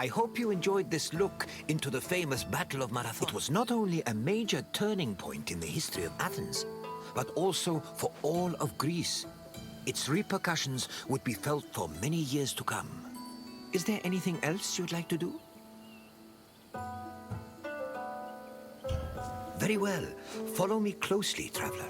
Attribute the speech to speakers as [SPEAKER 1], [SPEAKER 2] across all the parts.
[SPEAKER 1] I hope you enjoyed this look into the famous Battle of Marathon. It was not only a major turning point in the history of Athens, but also for all of Greece. Its repercussions would be felt for many years to come. Is there anything else you'd like to do? Very well. Follow me closely, traveler.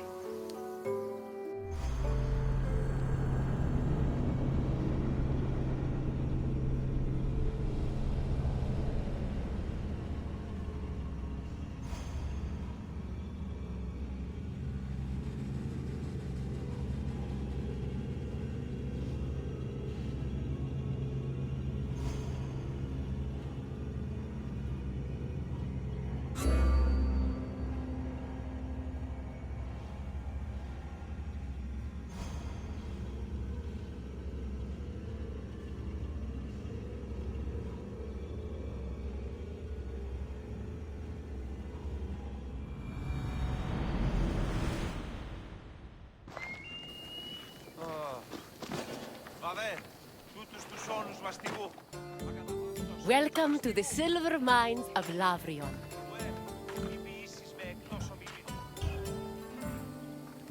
[SPEAKER 2] Welcome to the silver mines of Lavrion.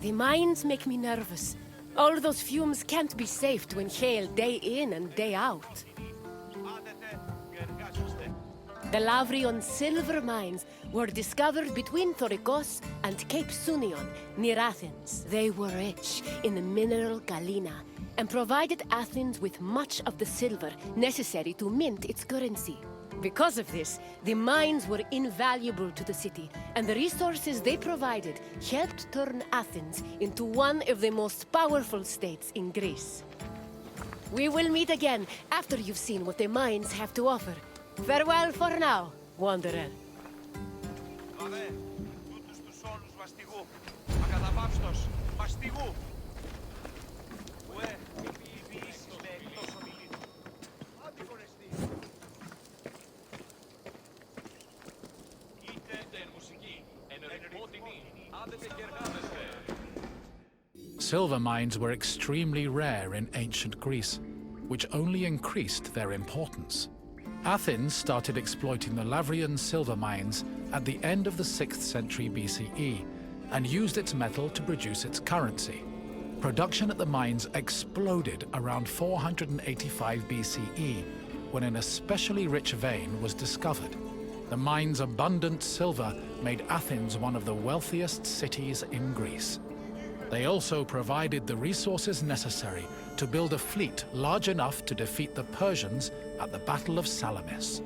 [SPEAKER 2] The mines make me nervous. All those fumes can't be safe to inhale day in and day out. The Lavrion silver mines were discovered between Thorikos and Cape Sunion, near Athens. They were rich in the mineral galena and provided Athens with much of the silver necessary to mint its currency. Because of this, the mines were invaluable to the city, and the resources they provided helped turn Athens into one of the most powerful states in Greece. We will meet again after you've seen what the mines have to offer. Farewell for now, wanderer.
[SPEAKER 3] Silver mines were extremely rare in ancient Greece, which only increased their importance. Athens started exploiting the Lavrian silver mines at the end of the 6th century BCE and used its metal to produce its currency. Production at the mines exploded around 485 BCE when an especially rich vein was discovered. The mine's abundant silver made Athens one of the wealthiest cities in Greece. They also provided the resources necessary to build a fleet large enough to defeat the Persians at the Battle of Salamis.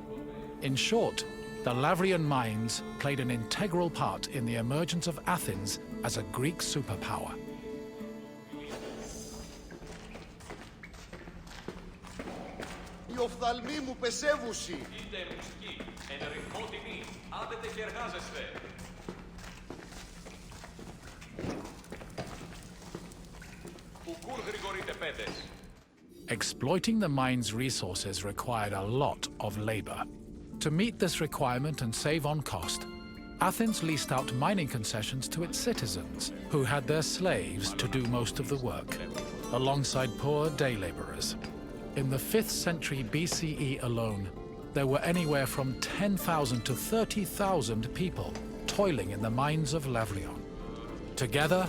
[SPEAKER 3] In short, the Lavrian mines played an integral part in the emergence of Athens as a Greek superpower.
[SPEAKER 4] Η οφθαλμή μου πεσεύουση.
[SPEAKER 5] Είτε μουσική, εν ρυθμό τιμή, άδετε και εργάζεστε. Ουκούρ γρηγορείτε πέδες.
[SPEAKER 3] Exploiting the mine's resources required a lot of labor. To meet this requirement and save on cost, Athens leased out mining concessions to its citizens, who had their slaves to do most of the work, alongside poor day laborers. In the 5th century BCE alone, there were anywhere from 10,000 to 30,000 people toiling in the mines of Lavrion. Together,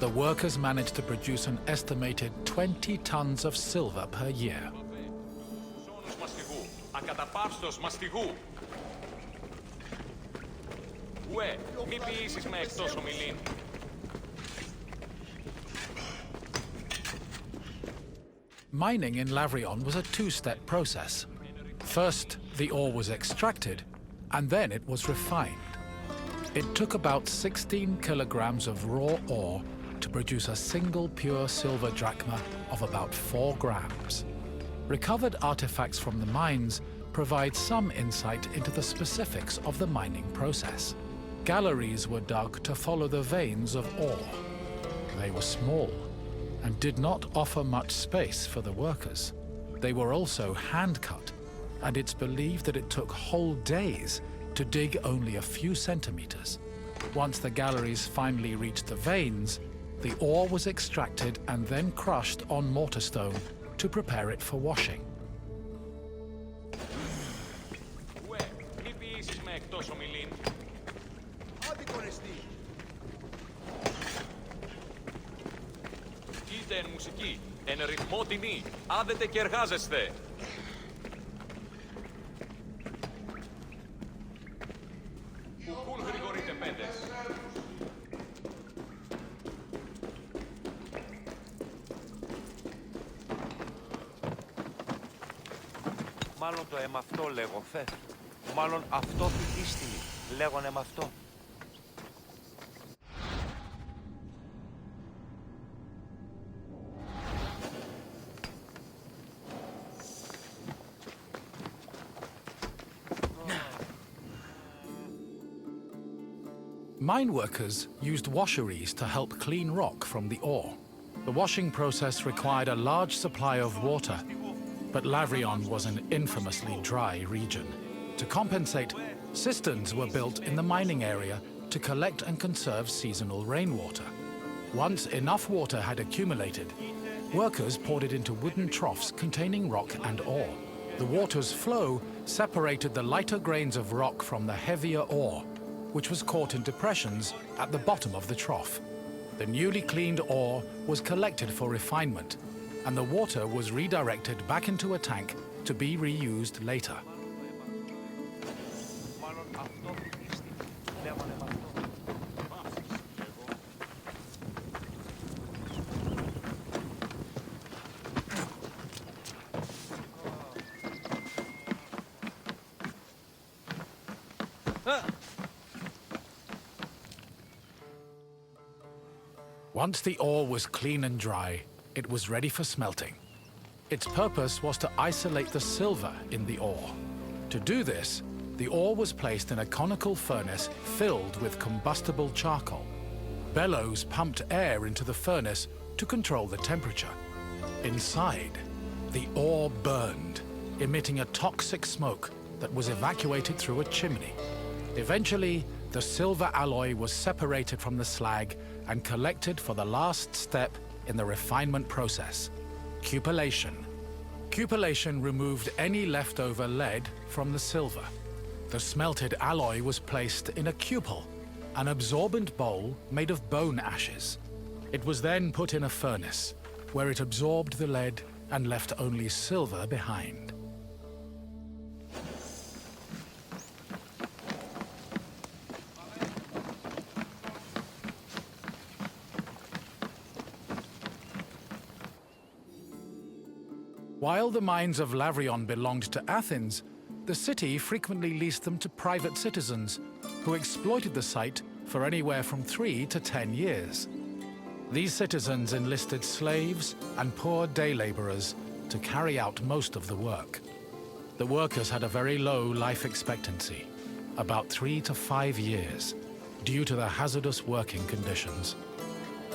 [SPEAKER 3] the workers managed to produce an estimated 20 tons of silver per year.
[SPEAKER 5] Ακαταπαύστος μαστιγού. Ουε, μη ποιήσεις με εκτός ομιλήν.
[SPEAKER 3] Mining in Lavrion was a two-step process. First, the ore was extracted, and then it was refined. It took about 16 kilograms of raw ore to produce a single pure silver drachma of about 4 grams. Recovered artifacts from the mines provide some insight into the specifics of the mining process. Galleries were dug to follow the veins of ore. They were small and did not offer much space for the workers. They were also hand-cut, and it's believed that it took whole days to dig only a few centimeters. Once the galleries finally reached the veins, the ore was extracted and then crushed on mortar stone to prepare it for washing.
[SPEAKER 5] εκτός ομιλήν.
[SPEAKER 4] Άδικον εστί.
[SPEAKER 5] Είτε εν μουσική, εν ρυθμό τιμή, άδετε και εργάζεστε. Ουκούν γρηγορείτε πέντες.
[SPEAKER 6] Μάλλον το εμαυτό λέγω, φε. Μάλλον αυτό φυτίστηλη, λέγον εμαυτό.
[SPEAKER 3] Mine workers used washeries to help clean rock from the ore. The washing process required a large supply of water, but Lavrion was an infamously dry region. To compensate, cisterns were built in the mining area to collect and conserve seasonal rainwater. Once enough water had accumulated, workers poured it into wooden troughs containing rock and ore. The water's flow separated the lighter grains of rock from the heavier ore, which was caught in depressions at the bottom of the trough. The newly cleaned ore was collected for refinement, and the water was redirected back into a tank to be reused later.
[SPEAKER 6] Μάλλον αυτό φυτίστηλη, λέγον εμαυτό.
[SPEAKER 3] Once the ore was clean and dry, it was ready for smelting. Its purpose was to isolate the silver in the ore. To do this, the ore was placed in a conical furnace filled with combustible charcoal. Bellows pumped air into the furnace to control the temperature. Inside, the ore burned, emitting a toxic smoke that was evacuated through a chimney. Eventually, the silver alloy was separated from the slag and collected for the last step in the refinement process, cupellation. Cupellation removed any leftover lead from the silver. The smelted alloy was placed in a cupel, an absorbent bowl made of bone ashes. It was then put in a furnace, where it absorbed the lead and left only silver behind. While the mines of Lavrion belonged to Athens, the city frequently leased them to private citizens who exploited the site for anywhere from 3 to 10 years. These citizens enlisted slaves and poor day laborers to carry out most of the work. The workers had a very low life expectancy, about 3 to 5 years, due to the hazardous working conditions.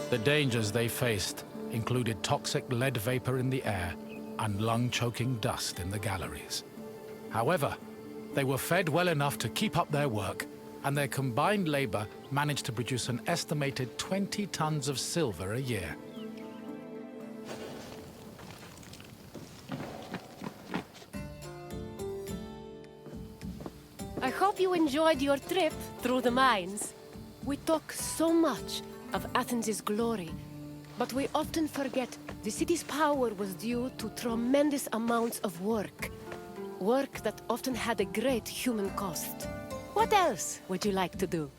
[SPEAKER 3] The dangers they faced included toxic lead vapor in the air and lung-choking dust in the galleries. However, they were fed well enough to keep up their work, and their combined labor managed to produce an estimated 20 tons of silver a year.
[SPEAKER 2] I hope you enjoyed your trip through the mines. We talk so much of Athens' glory, but we often forget the city's power was due to tremendous amounts of work. Work that often had a great human cost. What else would you like to do?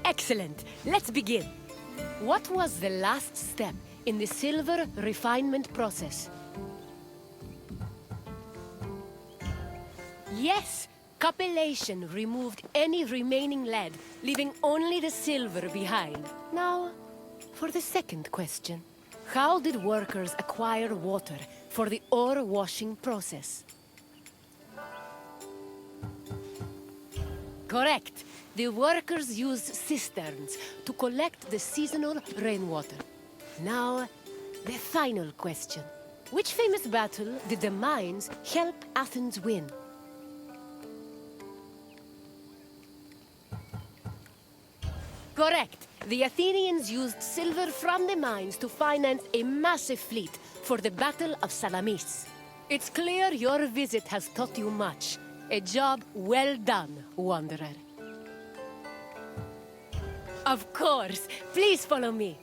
[SPEAKER 2] Excellent! Let's begin. What was the last step in the silver refinement process? Yes! Cupellation removed any remaining lead, leaving only the silver behind. Now, for the second question. How did workers acquire water for the ore washing process? Correct. The workers used cisterns to collect the seasonal rainwater. Now, the final question. Which famous battle did the mines help Athens win? Correct. The Athenians used silver from the mines to finance a massive fleet for the Battle of Salamis. It's clear your visit has taught you much. A job well done, Wanderer. Of course. Please follow me.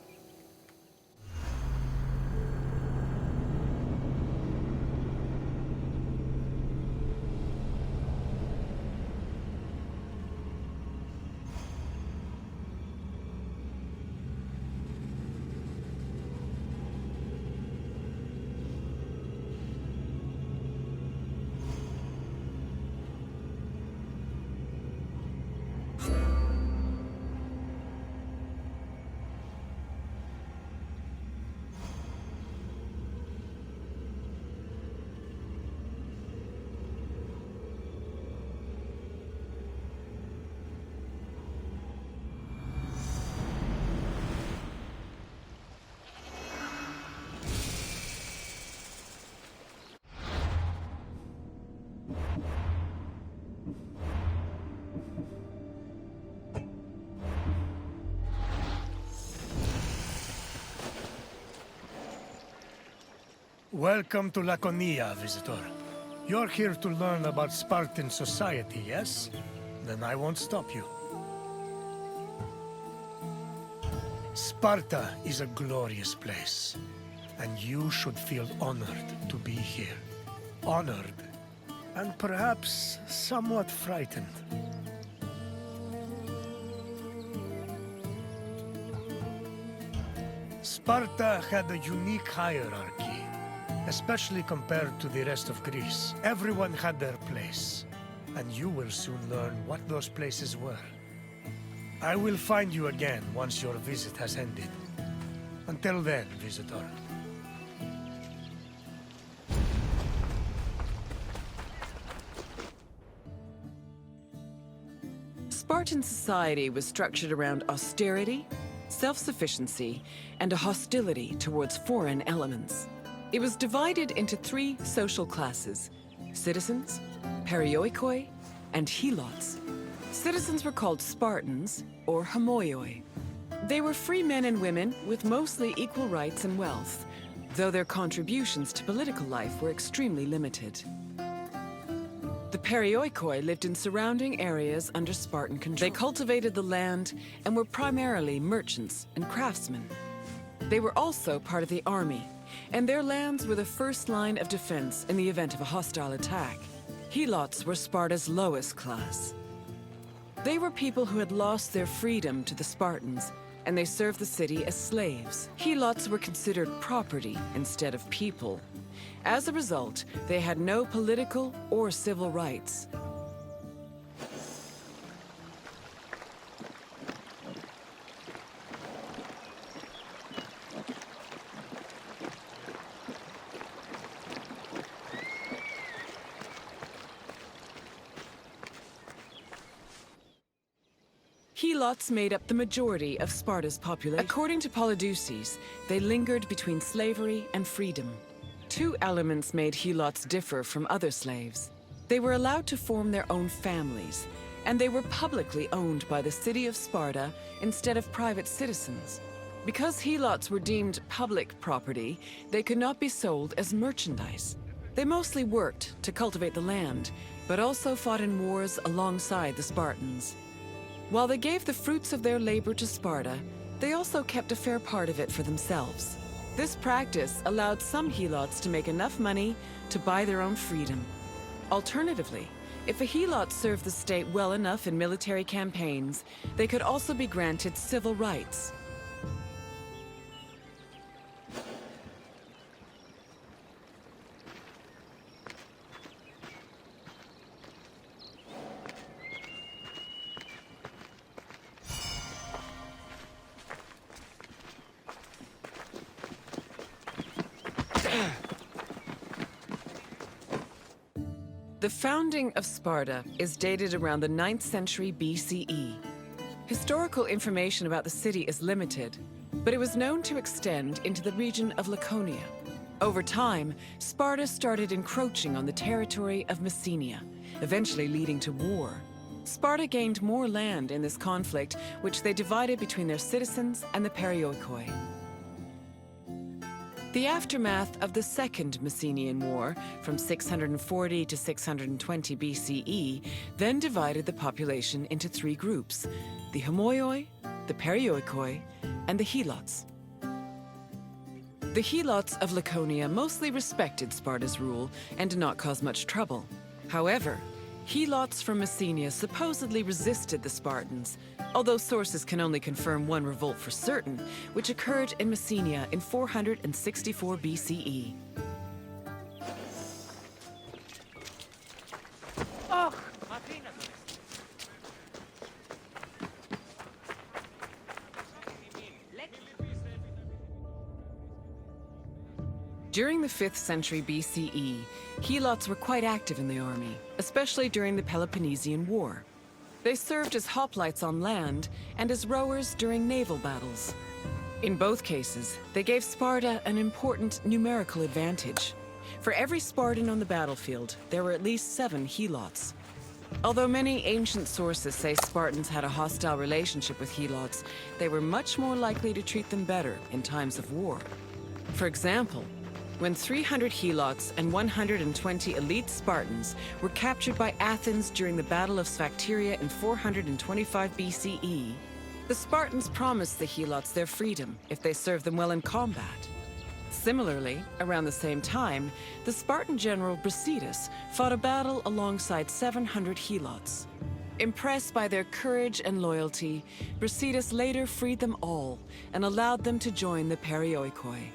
[SPEAKER 7] Welcome to Laconia, visitor. You're here to learn about Spartan society, yes? Then I won't stop you. Sparta is a glorious place, and you should feel honored to be here. Honored, and perhaps somewhat frightened. Sparta had a unique hierarchy. Especially compared to the rest of Greece. Everyone had their place, and you will soon learn what those places were. I will find you again once your visit has ended. Until then, visitor.
[SPEAKER 8] Spartan society was structured around austerity, self-sufficiency, and a hostility towards foreign elements. It was divided into 3 social classes: citizens, perioikoi, and helots. Citizens were called Spartans, or homoioi. They were free men and women with mostly equal rights and wealth, though their contributions to political life were extremely limited. The perioikoi lived in surrounding areas under Spartan control. They cultivated the land and were primarily merchants and craftsmen. They were also part of the army, and their lands were the first line of defense in the event of a hostile attack. Helots were Sparta's lowest class. They were people who had lost their freedom to the Spartans, and they served the city as slaves. Helots were considered property instead of people. As a result, they had no political or civil rights. Helots made up the majority of Sparta's population. According to Polydeuces, they lingered between slavery and freedom. 2 elements made Helots differ from other slaves. They were allowed to form their own families, and they were publicly owned by the city of Sparta instead of private citizens. Because Helots were deemed public property, they could not be sold as merchandise. They mostly worked to cultivate the land, but also fought in wars alongside the Spartans. While they gave the fruits of their labor to Sparta, they also kept a fair part of it for themselves. This practice allowed some Helots to make enough money to buy their own freedom. Alternatively, if a Helot served the state well enough in military campaigns, they could also be granted civil rights. The founding of Sparta is dated around the 9th century BCE. Historical information about the city is limited, but it was known to extend into the region of Laconia. Over time, Sparta started encroaching on the territory of Messenia, eventually leading to war. Sparta gained more land in this conflict, which they divided between their citizens and the perioikoi. The aftermath of the Second Messenian War, from 640 to 620 BCE, then divided the population into three groups: the Homoioi, the Perioikoi, and the Helots. The Helots of Laconia mostly respected Sparta's rule and did not cause much trouble. However, Helots from Messenia supposedly resisted the Spartans, although sources can only confirm one revolt for certain, which occurred in Messenia in 464 BCE. During the 5th century BCE, Helots were quite active in the army, especially during the Peloponnesian War. They served as hoplites on land and as rowers during naval battles. In both cases, they gave Sparta an important numerical advantage. For every Spartan on the battlefield, there were at least 7 Helots. Although many ancient sources say Spartans had a hostile relationship with Helots, they were much more likely to treat them better in times of war. For example, when 300 Helots and 120 elite Spartans were captured by Athens during the Battle of Sphacteria in 425 BCE, the Spartans promised the Helots their freedom if they served them well in combat. Similarly, around the same time, the Spartan general Brasidas fought a battle alongside 700 Helots. Impressed by their courage and loyalty, Brasidas later freed them all and allowed them to join the Perioikoi.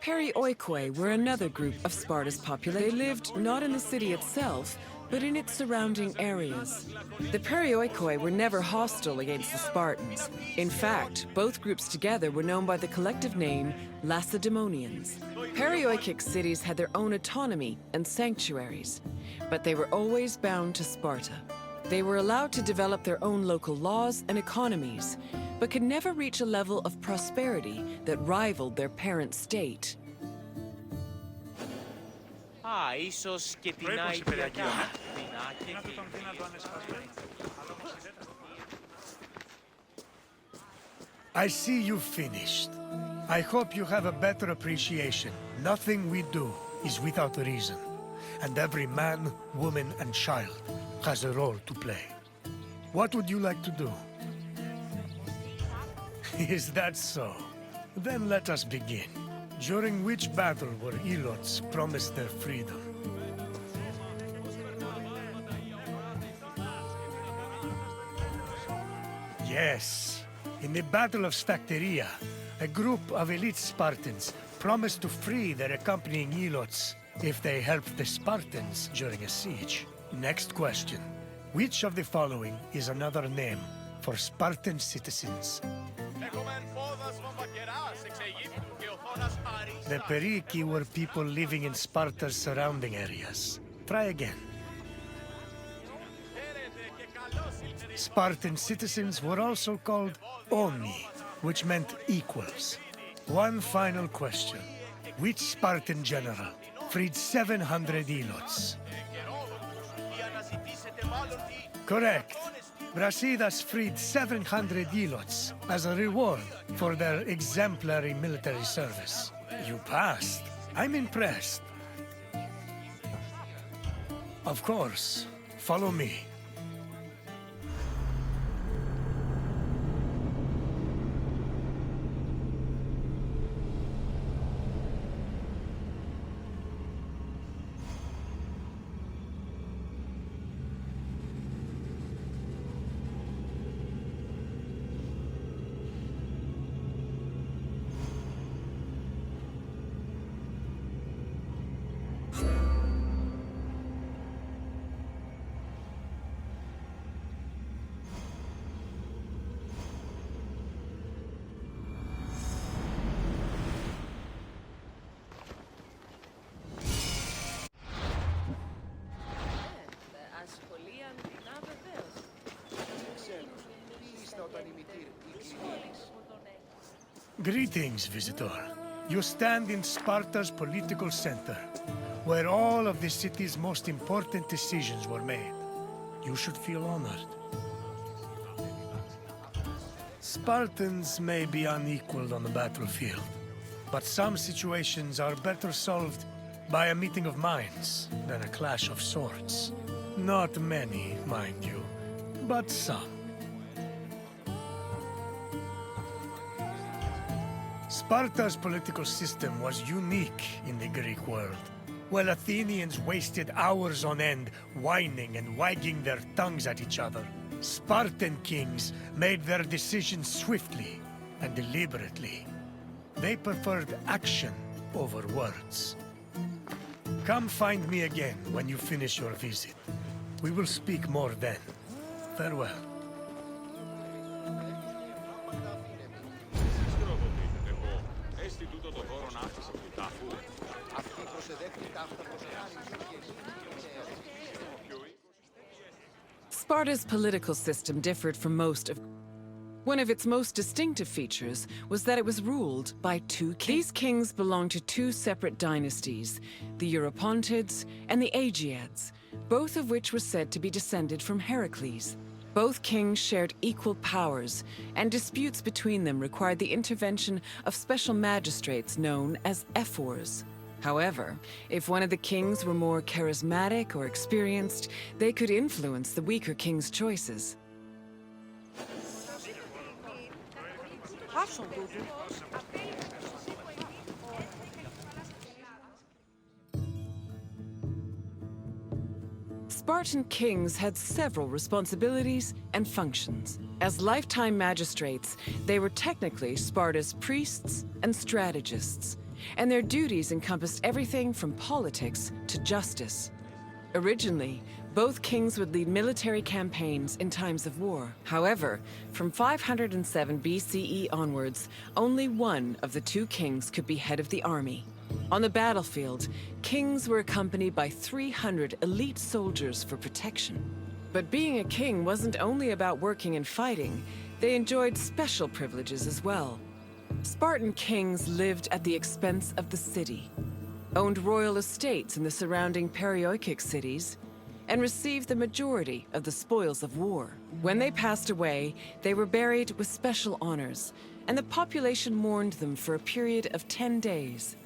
[SPEAKER 8] Perioikoi were another group of Sparta's population. They lived not in the city itself, but in its surrounding areas. The Perioikoi were never hostile against the Spartans. In fact, both groups together were known by the collective name Lacedaemonians. Perioikic cities had their own autonomy and sanctuaries, but they were always bound to Sparta. They were allowed to develop their own local laws and economies, but could never reach a level of prosperity that rivaled their parent state.
[SPEAKER 6] Ίσως και την Αιγυπτιακή.
[SPEAKER 7] I see you've finished. I hope you have a better appreciation. Nothing we do is without reason, and every man, woman, and child has a role to play. What would you like to do? Is that so? Then let us begin. During which battle were Helots promised their freedom? Yes. In the Battle of Sphacteria, a group of elite Spartans promised to free their accompanying Helots if they helped the Spartans during a siege. Next question. Which of the following is another name for Spartan citizens? The Periki were people living in Sparta's surrounding areas. Try again. Spartan citizens were also called Oni, which meant equals. One final question. Which Spartan general freed 700 Helots? Correct. Brasidas freed 700 Helots as a reward for their exemplary military service. You passed. I'm impressed. Of course. Follow me. Greetings, visitor. You stand in Sparta's political center, where all of the city's most important decisions were made. You should feel honored. Spartans may be unequaled on the battlefield, but some situations are better solved by a meeting of minds than a clash of swords. Not many, mind you, but some. Sparta's political system was unique in the Greek world. While Athenians wasted hours on end whining and wagging their tongues at each other, Spartan kings made their decisions swiftly and deliberately. They preferred action over words. Come find me again when you finish your visit. We will speak more then. Farewell.
[SPEAKER 8] Sparta's political system differed from most of... One of its most distinctive features was that it was ruled by two kings. These kings belonged to two separate dynasties, the Eurypontids and the Aegeads, both of which were said to be descended from Heracles. Both kings shared equal powers, and disputes between them required the intervention of special magistrates known as ephors. However, if one of the kings were more charismatic or experienced, they could influence the weaker king's choices. Spartan kings had several responsibilities and functions. As lifetime magistrates, they were technically Sparta's priests and strategists, and their duties encompassed everything from politics to justice. Originally, both kings would lead military campaigns in times of war. However, from 507 BCE onwards, only one of the two kings could be head of the army. On the battlefield, kings were accompanied by 300 elite soldiers for protection. But being a king wasn't only about working and fighting. They enjoyed special privileges as well. Spartan kings lived at the expense of the city, owned royal estates in the surrounding Perioikic cities, and received the majority of the spoils of war. When they passed away, they were buried with special honors, and the population mourned them for a period of 10 days.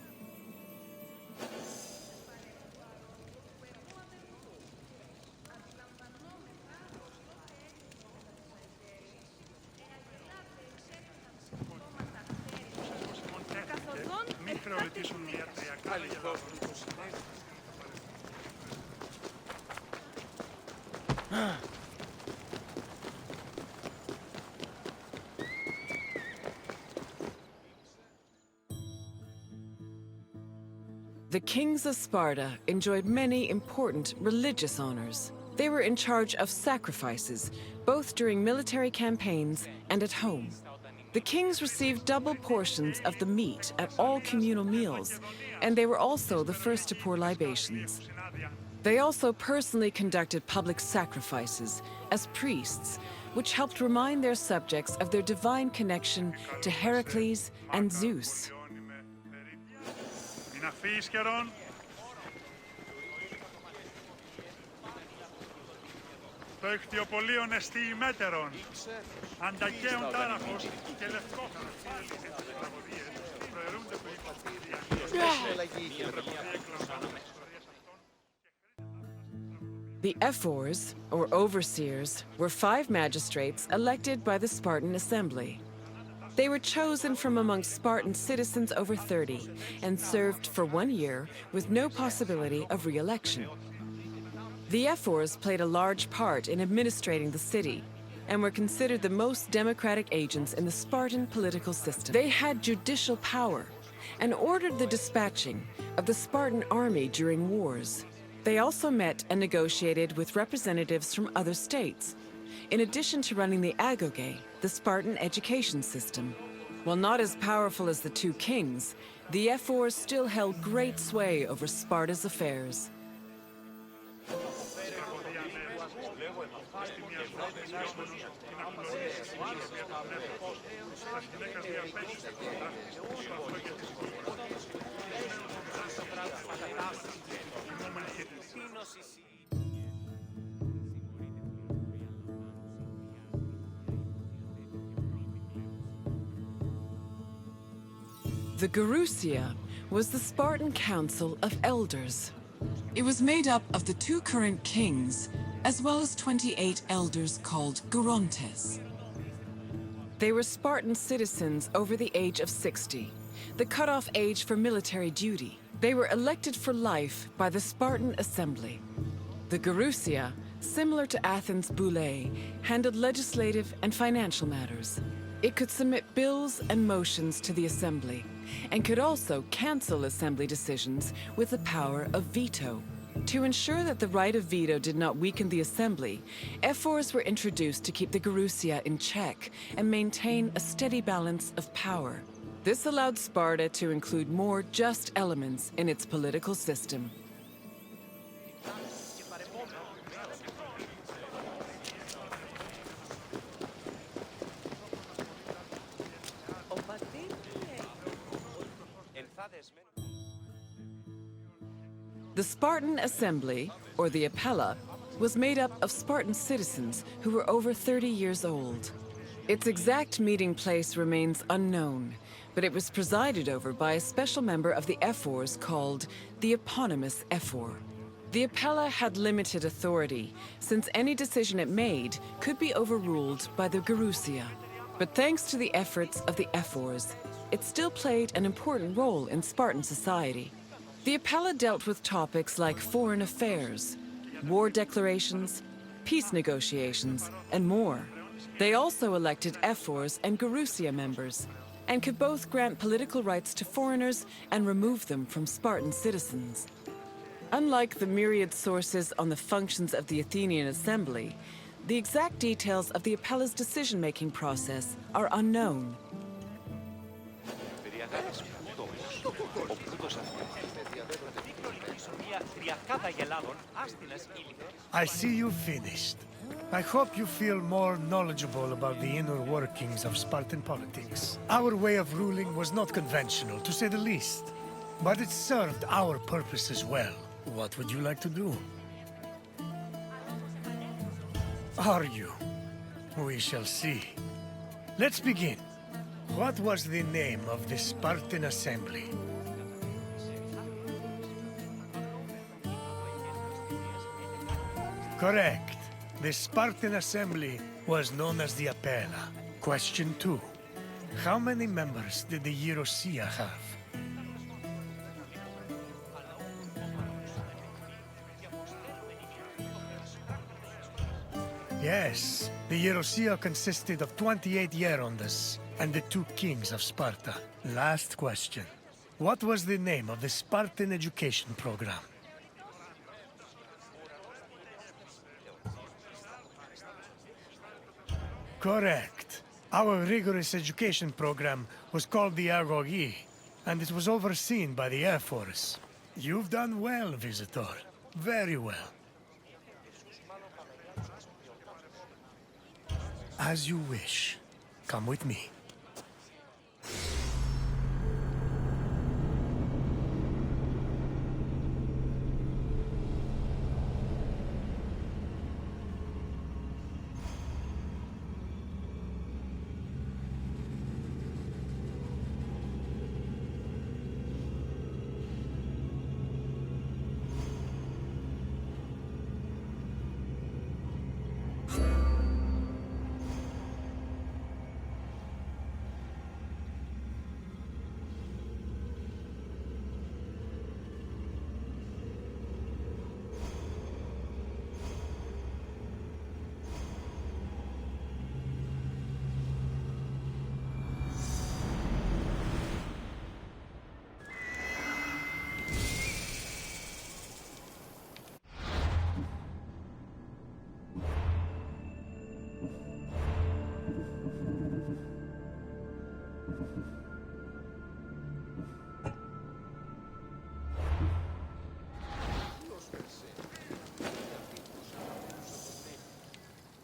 [SPEAKER 8] The kings of Sparta enjoyed many important religious honors. They were in charge of sacrifices, both during military campaigns and at home. The kings received double portions of the meat at all communal meals, and they were also the first to pour libations. They also personally conducted public sacrifices as priests, which helped remind their subjects of their divine connection to Heracles and Zeus.
[SPEAKER 9] Το ηχθιοπολίον εστί ημέτερον, αντακαίων τάραχος και λευκόχαρος τις τραγωδίες, προαιρούνται του οίκους
[SPEAKER 8] The ephors, or overseers, were 5 magistrates elected by the Spartan assembly. They were chosen from among Spartan citizens over 30 and served for 1 year with no possibility of re-election. The ephors played a large part in administrating the city and were considered the most democratic agents in the Spartan political system. They had judicial power and ordered the dispatching of the Spartan army during wars. They also met and negotiated with representatives from other states, in addition to running the agoge, the Spartan education system. While not as powerful as the two kings, the ephors still held great sway over Sparta's affairs. The Gerousia was the Spartan Council of Elders. It was made up of the 2 current kings, as well as 28 elders called Gerontes. They were Spartan citizens over the age of 60, the cutoff age for military duty. They were elected for life by the Spartan Assembly. The Gerousia, similar to Athens' Boulé, handled legislative and financial matters. It could submit bills and motions to the Assembly, and could also cancel Assembly decisions with the power of veto. To ensure that the right of veto did not weaken the Assembly, ephors were introduced to keep the Gerousia in check and maintain a steady balance of power. This allowed Sparta to include more just elements in its political system. The Spartan Assembly, or the Apella, was made up of Spartan citizens who were over 30 years old. Its exact meeting place remains unknown, but it was presided over by a special member of the ephors called the eponymous ephor. The Apella had limited authority, since any decision it made could be overruled by the Gerousia. But thanks to the efforts of the ephors, it still played an important role in Spartan society. The Apella dealt with topics like foreign affairs, war declarations, peace negotiations, and more. They also elected ephors and Gerousia members, and could both grant political rights to foreigners and remove them from Spartan citizens. Unlike the myriad sources on the functions of the Athenian Assembly, the exact details of the Apella's decision-making process are unknown.
[SPEAKER 7] I see you finished. I hope you feel more knowledgeable about the inner workings of Spartan politics. Our way of ruling was not conventional, to say the least. But it served our purposes well. What would you like to do? Are you? We shall see. Let's begin. What was the name of the Spartan Assembly? Correct. The Spartan Assembly was known as the Apella. Question 2. How many members did the Gerousia have? Yes, the Gerousia consisted of 28 Gerondas and the 2 kings of Sparta. Last question. What was the name of the Spartan education program? Correct. Our rigorous education program was called the Agogi, and it was overseen by the Air Force. You've done well, Visitor. Very well. As you wish. Come with me.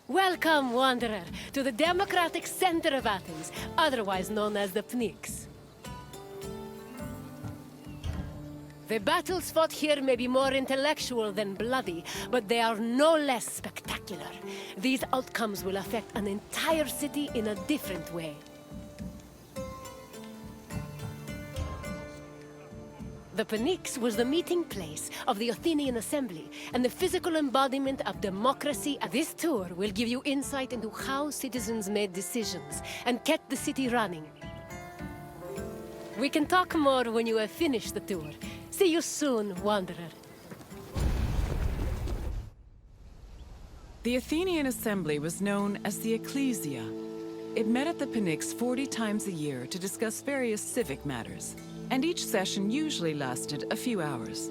[SPEAKER 2] Welcome, wanderer, to the democratic center of Athens, otherwise known as the Pnyx. The battles fought here may be more intellectual than bloody, but they are no less spectacular. These outcomes will affect an entire city in a different way. The Pnyx was the meeting place of the Athenian Assembly and the physical embodiment of democracy. This tour will give you insight into how citizens made decisions and kept the city running. We can talk more when you have finished the tour. See you soon, Wanderer.
[SPEAKER 8] The Athenian Assembly was known as the Ecclesia. It met at the Pnyx 40 times a year to discuss various civic matters, and each session usually lasted a few hours.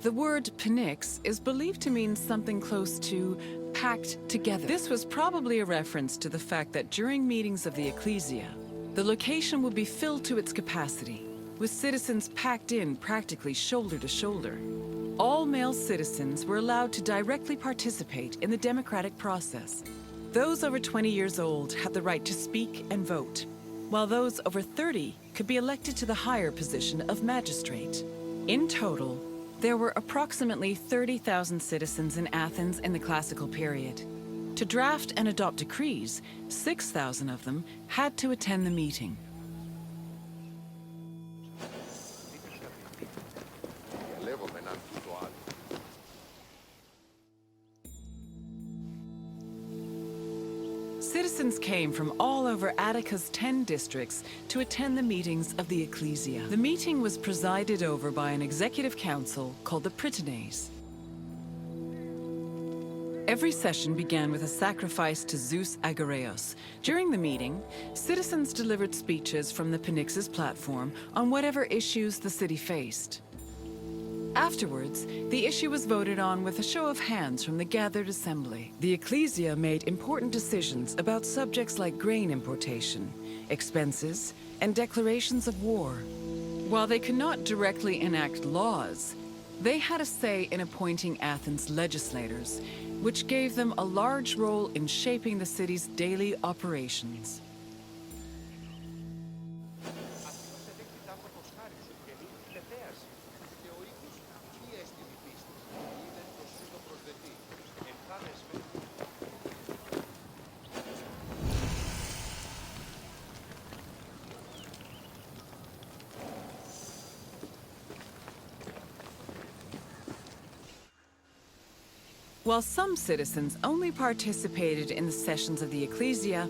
[SPEAKER 8] The word Pnyx is believed to mean something close to packed together. This was probably a reference to the fact that during meetings of the Ecclesia, the location would be filled to its capacity, with citizens packed in practically shoulder to shoulder. All male citizens were allowed to directly participate in the democratic process. Those over 20 years old had the right to speak and vote, while those over 30 could be elected to the higher position of magistrate. In total, there were approximately 30,000 citizens in Athens in the classical period. To draft and adopt decrees, 6,000 of them had to attend the meeting. Citizens came from all over Attica's 10 districts to attend the meetings of the Ecclesia. The meeting was presided over by an executive council called the Prytanes. Every session began with a sacrifice to Zeus Agoreos. During the meeting, citizens delivered speeches from the Pnyx's platform on whatever issues the city faced. Afterwards, the issue was voted on with a show of hands from the gathered assembly. The Ecclesia made important decisions about subjects like grain importation, expenses, and declarations of war. While they could not directly enact laws, they had a say in appointing Athens' legislators, which gave them a large role in shaping the city's daily operations. While some citizens only participated in the sessions of the Ecclesia,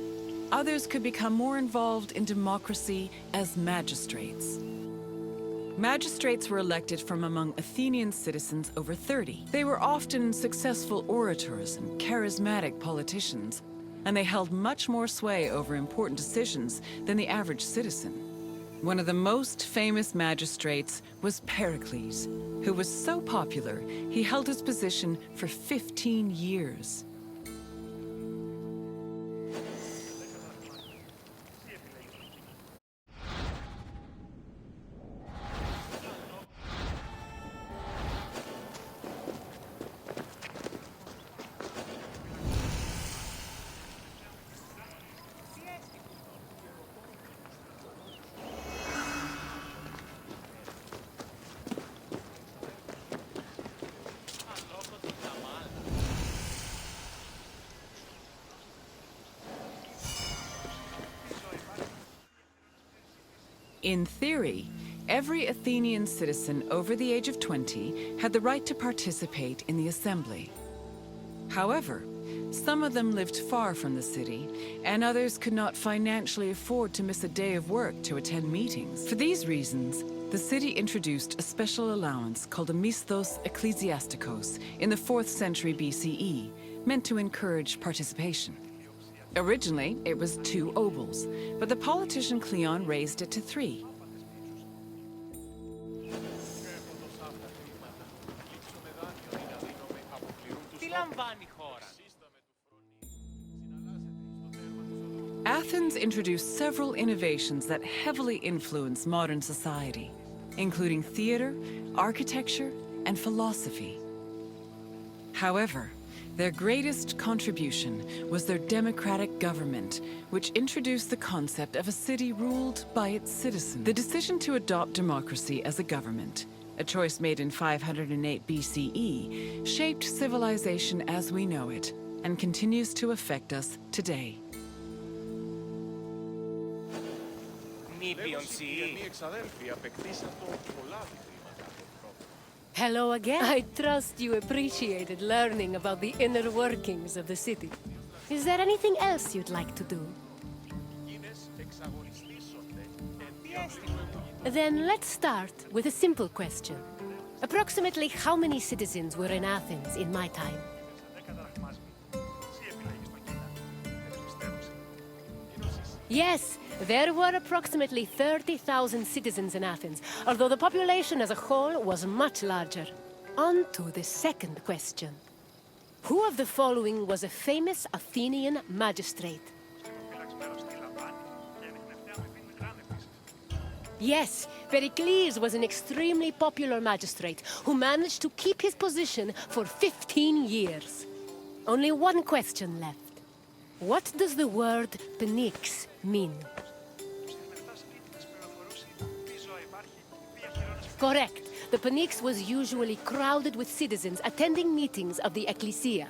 [SPEAKER 8] others could become more involved in democracy as magistrates. Magistrates were elected from among Athenian citizens over 30. They were often successful orators and charismatic politicians, and they held much more sway over important decisions than the average citizen. One of the most famous magistrates was Pericles, who was so popular, he held his position for 15 years. In theory, every Athenian citizen over the age of 20 had the right to participate in the assembly. However, some of them lived far from the city, and others could not financially afford to miss a day of work to attend meetings. For these reasons, the city introduced a special allowance called a misthos ecclesiastikos in the 4th century BCE, meant to encourage participation. Originally, it was 2 obols, but the politician Cleon raised it to 3. Athens introduced several innovations that heavily influenced modern society, including theater, architecture, and philosophy. However, their greatest contribution was their democratic government, which introduced the concept of a city ruled by its citizens. The decision to adopt democracy as a government, a choice made in 508 BCE, shaped civilization as we know it, and continues to affect us today.
[SPEAKER 6] Νήπιον σιή.
[SPEAKER 4] Μη εξαδέλφοι απεκτήσαν το πολλά
[SPEAKER 2] Hello again. I trust you appreciated learning about the inner workings of the city. Is there anything else you'd like to do? Then let's start with a simple question. Approximately how many citizens were in Athens in my time? Yes, there were approximately 30,000 citizens in Athens, although the population as a whole was much larger. On to the second question. Who of the following was a famous Athenian magistrate? Yes, Pericles was an extremely popular magistrate who managed to keep his position for 15 years. Only one question left. What does the word Pnyx mean? Correct. The Pnyx was usually crowded with citizens attending meetings of the Ecclesia.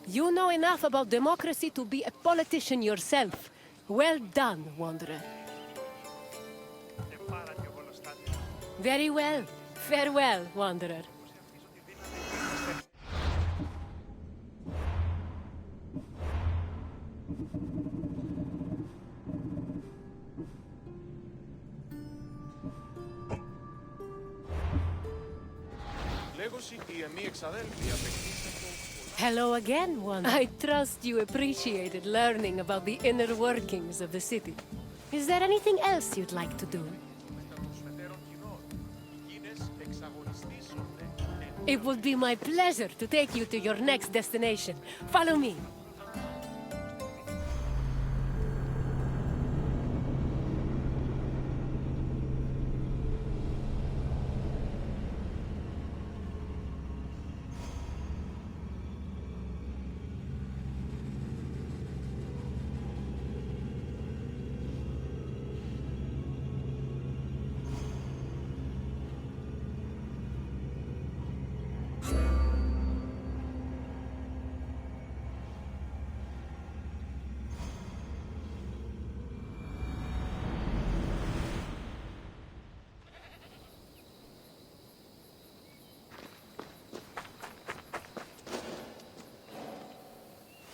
[SPEAKER 2] You know enough about democracy to be a politician yourself. Well done, Wanderer. Very well. Farewell, Wanderer. Hello again, Wanderer. I trust you appreciated learning about the inner workings of the city. Is there anything else you'd like to do? It would be my pleasure to take you to your next destination. Follow me.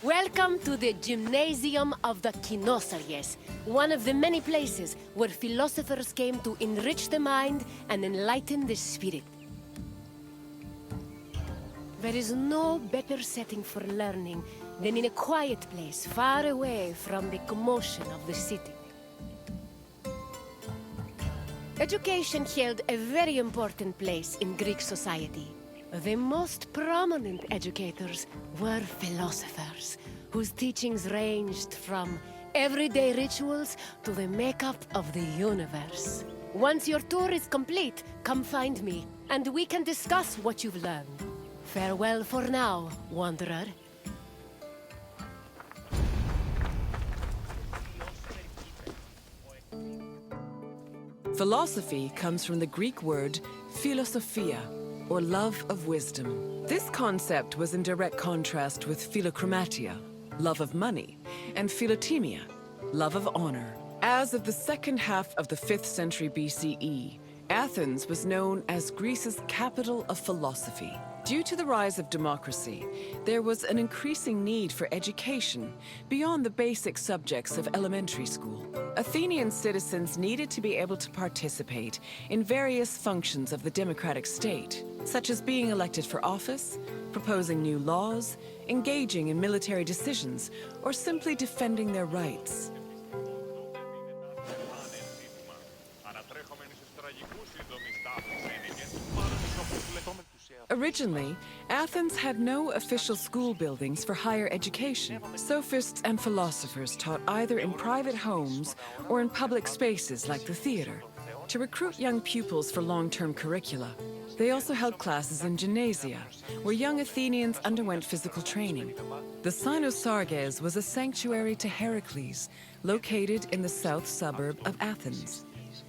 [SPEAKER 2] Welcome to the Gymnasium of the Kinosaries, one of the many places where philosophers came to enrich the mind and enlighten the spirit. There is no better setting for learning than in a quiet place far away from the commotion of the city. Education held a very important place in Greek society. The most prominent educators were philosophers, whose teachings ranged from everyday rituals to the makeup of the universe. Once your tour is complete, come find me, and we can discuss what you've learned. Farewell for now, Wanderer.
[SPEAKER 8] Philosophy comes from the Greek word philosophia, or love of wisdom. This concept was in direct contrast with philochromatia, love of money, and philotimia, love of honor. As of the second half of the 5th century BCE, Athens was known as Greece's capital of philosophy. Due to the rise of democracy, there was an increasing need for education beyond the basic subjects of elementary school. Athenian citizens needed to be able to participate in various functions of the democratic state, such as being elected for office, proposing new laws, engaging in military decisions, or simply defending their rights. Originally, Athens had no official school buildings for higher education. Sophists and philosophers taught either in private homes or in public spaces like the theater. To recruit young pupils for long-term curricula, they also held classes in gymnasia, where young Athenians underwent physical training. The Cynosarges was a sanctuary to Heracles, located in the south suburb of Athens.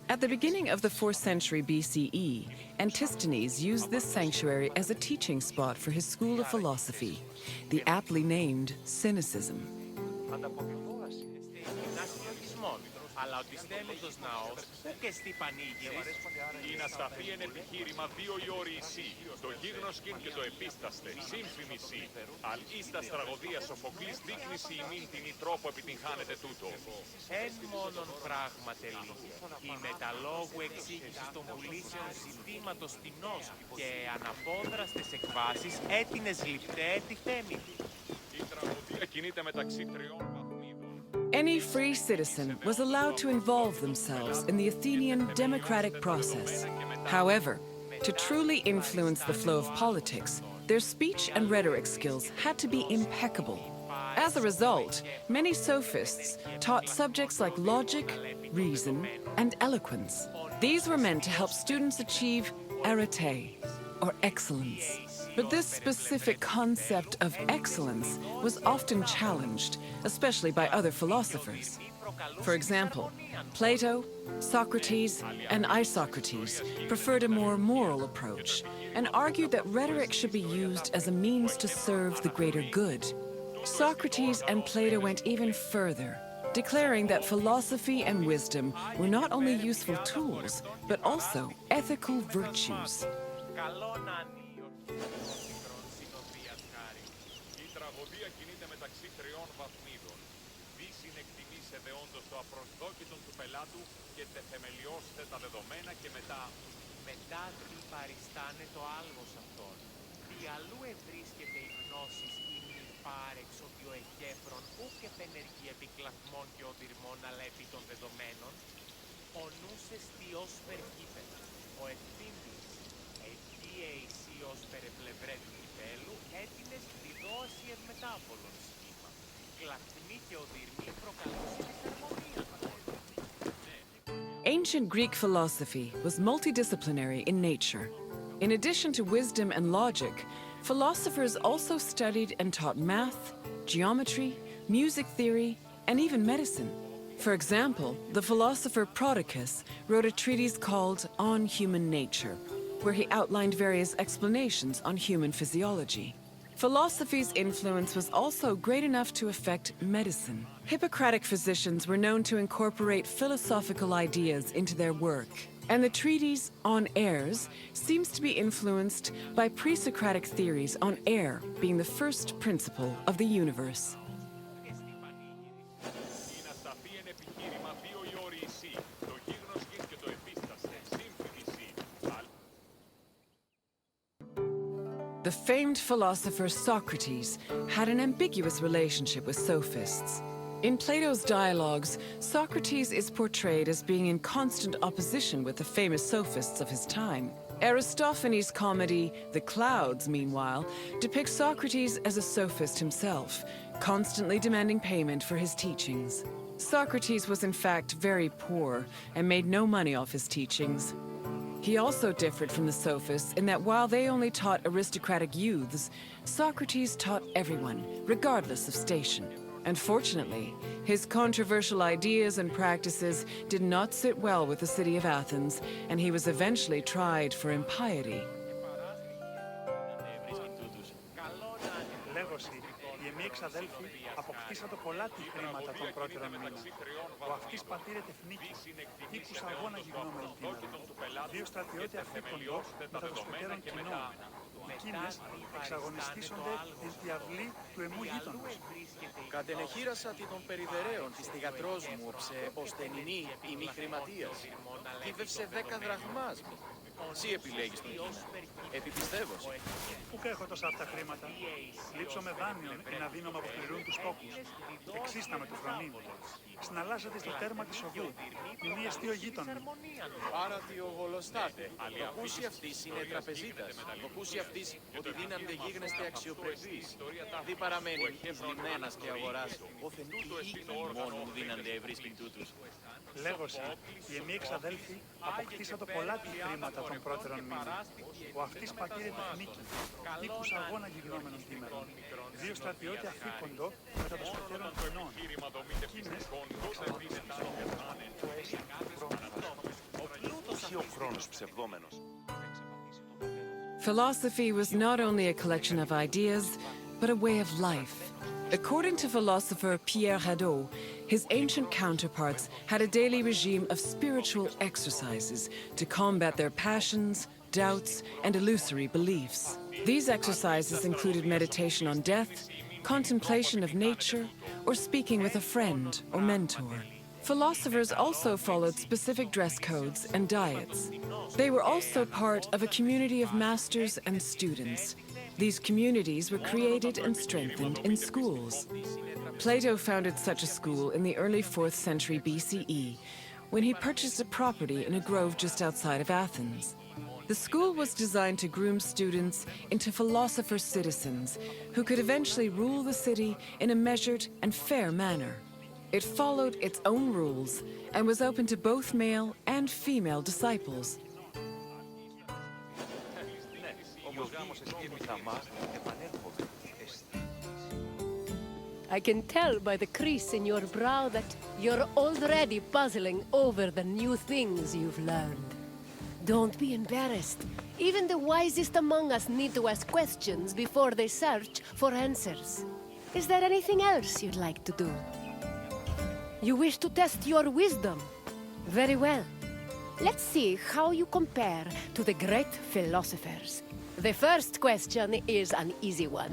[SPEAKER 8] At the beginning of the 4th century BCE, Antisthenes used this sanctuary as a teaching spot for his school of philosophy, the aptly named Cynicism.
[SPEAKER 6] αλλά ο της θέμητος ναός, που και στη πανήγυρης,
[SPEAKER 5] Η να σταθεί εν επιχείρημα 2 η ώρη ισή, το γίγνοσκην και το επίσταστε, σύμφημισή. Αλ ίστας τραγωδίας Σοφοκλής δείκνηση ημίν την ή τρόπο επιτυγχάνεται τούτο.
[SPEAKER 6] εν μόνον πράγμα τελεί. Η μεταλόγου εξήγηση των πουλήσεων ζητήματος τεινός και αναπόδραστες εκβάσεις έτεινες λιπτέ τη θέμητη.
[SPEAKER 5] Η τραγωδία κινείται μεταξύ 3 βαθμίδων.
[SPEAKER 8] Any free citizen was allowed to involve themselves in the Athenian democratic process. However, to truly influence the flow of politics, their speech and rhetoric skills had to be impeccable. As a result, many sophists taught subjects like logic, reason, and eloquence. These were meant to help students achieve arete, or excellence. But this specific concept of excellence was often challenged, especially by other philosophers. For example, Plato, Socrates, and Isocrates preferred a more moral approach and argued that rhetoric should be used as a means to serve the greater good. Socrates and Plato went even further, declaring that philosophy and wisdom were not only useful tools, but also ethical virtues.
[SPEAKER 5] Η τραγωδία κινείται μεταξύ 3 βαθμίδων. Δύσιν εκτιμήσε δεόντως το απροσδόκητον του πελάτου και τεθεμελιώστε τα δεδομένα και μετά.
[SPEAKER 6] Μετά τι παριστάνε το άλγος αυτόν. Τι αλλού ευρίσκεται η γνώσης ή μη πάρεξ ότι ο εκέφρον ούκ επενεργεί επικλαθμών και οδυρμών αλλά επί των δεδομένων. Ο νους εστί ως περχύπεν, ο ευθύντης, εκεί εσύ ως περεπλευρέ του κυπέλου, έτεινες διδόαση ευμετάβολον σχήμα. Κλαθμοί και οδυρμοί προκαλούσιν εις αρμονία.
[SPEAKER 8] Ancient Greek philosophy was multidisciplinary in nature. In addition to wisdom and logic, philosophers also studied and taught math, geometry, music theory, and even medicine. For example, the philosopher Prodicus wrote a treatise called On Human Nature, where he outlined various explanations on human physiology. Philosophy's influence was also great enough to affect medicine. Hippocratic physicians were known to incorporate philosophical ideas into their work, and the treatise On Airs seems to be influenced by pre-Socratic theories on air being the first principle of the universe.
[SPEAKER 5] Η να σταθεί εν επιχείρημα 2 η ώρη ισή, το γίγνοσκην και το επίσταστε, σύμφημισή.
[SPEAKER 8] The famed philosopher Socrates had an ambiguous relationship with sophists. In Plato's dialogues, Socrates is portrayed as being in constant opposition with the famous sophists of his time. Aristophanes' comedy, The Clouds, meanwhile, depicts Socrates as a sophist himself, constantly demanding payment for his teachings. Socrates was in fact very poor and made no money off his teachings. He also differed from the sophists in that while they only taught aristocratic youths, Socrates taught everyone, regardless of station. Unfortunately, his controversial ideas and practices did not sit well with the city of Athens, and he was eventually tried for impiety.
[SPEAKER 9] Οι εμείς εξαδέλφοι αποκτήσατε πολλά τη χρήματα των πρώτερων μήνων. Ο αυτής πατήρεται εθνίκη, οίκους αγώνα γιγνώμενη τίμερα. 2 στρατιώτε αφήκοντο μετά το σκοτέρων κοινών. Εκείνες εξαγωνιστήσονται εν τη αυλή του εμού γείτονος.
[SPEAKER 10] Κατενεχείρασα τη των περιδερέων της θυγατρός μου, ως τενινή ημί χρηματίας. Κύβευσε 10 δραχμάς μου. Εσύ επιλέγεις τον γύνα. Επιπιστεύω.
[SPEAKER 9] Πού έχω τόσα αυτά χρήματα. Λείψω με δάνειον την αδύναμα που πληρούν τους τόκους. Εξίσταμε του φρονίμου. Συναλλάσσεται στο τέρμα της οδού. Μη εστίο γείτονο.
[SPEAKER 10] Άρα τι ο βολοστάτε. Το πούσι αυτής είναι τραπεζίτας. Το πούσι αυτής ότι δίνανται γίγνεστε αξιοπρεπείς. Δι παραμένει εις λιμένας και αγοράς. Όθεν μόνο μου δίνανται ευρίσκην τούτους.
[SPEAKER 9] Λέγωση, οι εμείς εξαδέλφοι αποκτήσατε πολλά τη χρήματα των πρώτερων μήνων. Ο αυτής πατήρεται εθνίκη, οίκους αγώνα γιγνώμενων τίμερων. 2 στρατιώτε αφήκοντο μετά το σκοτέρων κοινών. Εκείνες
[SPEAKER 6] Ο χρόνος ψευδόμενος.
[SPEAKER 8] Philosophy was not only a collection of ideas, but a way of life. According to philosopher Pierre Hadot, his ancient counterparts had a daily regime of spiritual exercises to combat their passions, doubts, and illusory beliefs. These exercises included meditation on death, contemplation of nature, or speaking with a friend or mentor. Philosophers also followed specific dress codes and diets. They were also part of a community of masters and students. These communities were created and strengthened in schools. Plato founded such a school in the early 4th century BCE, when he purchased a property in a grove just outside of Athens. The school was designed to groom students into philosopher citizens who could eventually rule the city in a measured and fair manner. It followed its own rules and was open to both male and female disciples.
[SPEAKER 2] I can tell by the crease in your brow that you're already puzzling over the new things you've learned. Don't be embarrassed. Even the wisest among us need to ask questions before they search for answers. Is there anything else you'd like to do? You wish to test your wisdom? Very well. Let's see how you compare to the great philosophers. The first question is an easy one.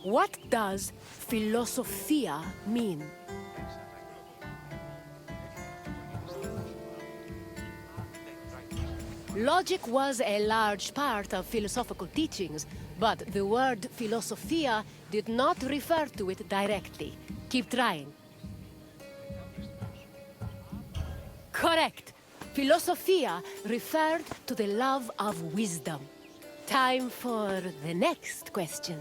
[SPEAKER 2] What does philosophia mean? Logic was a large part of philosophical teachings, but the word philosophia did not refer to it directly. Keep trying. Correct. Philosophia referred to the love of wisdom. Time for the next question.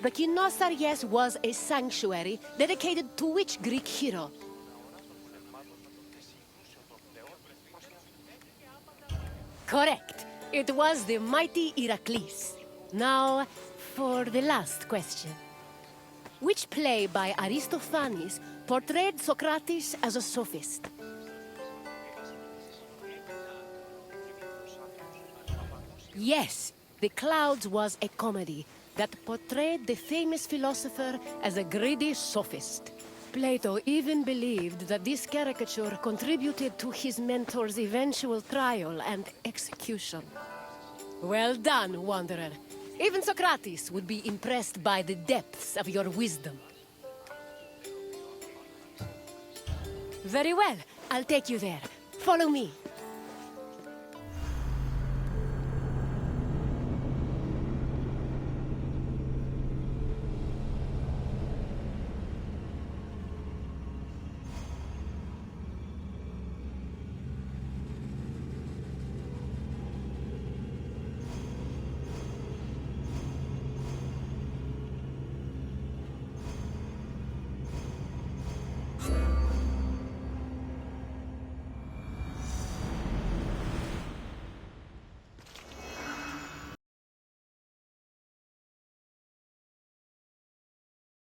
[SPEAKER 2] The Kynosarges was a sanctuary dedicated to which Greek hero? Correct. It was the mighty Heracles. Now, for the last question. Which play by Aristophanes portrayed Socrates as a sophist? Yes, The Clouds was a comedy that portrayed the famous philosopher as a greedy sophist. Plato even believed that this caricature contributed to his mentor's eventual trial and execution. Well done, Wanderer. Even Socrates would be impressed by the depths of your wisdom. Very well, I'll take you there. Follow me.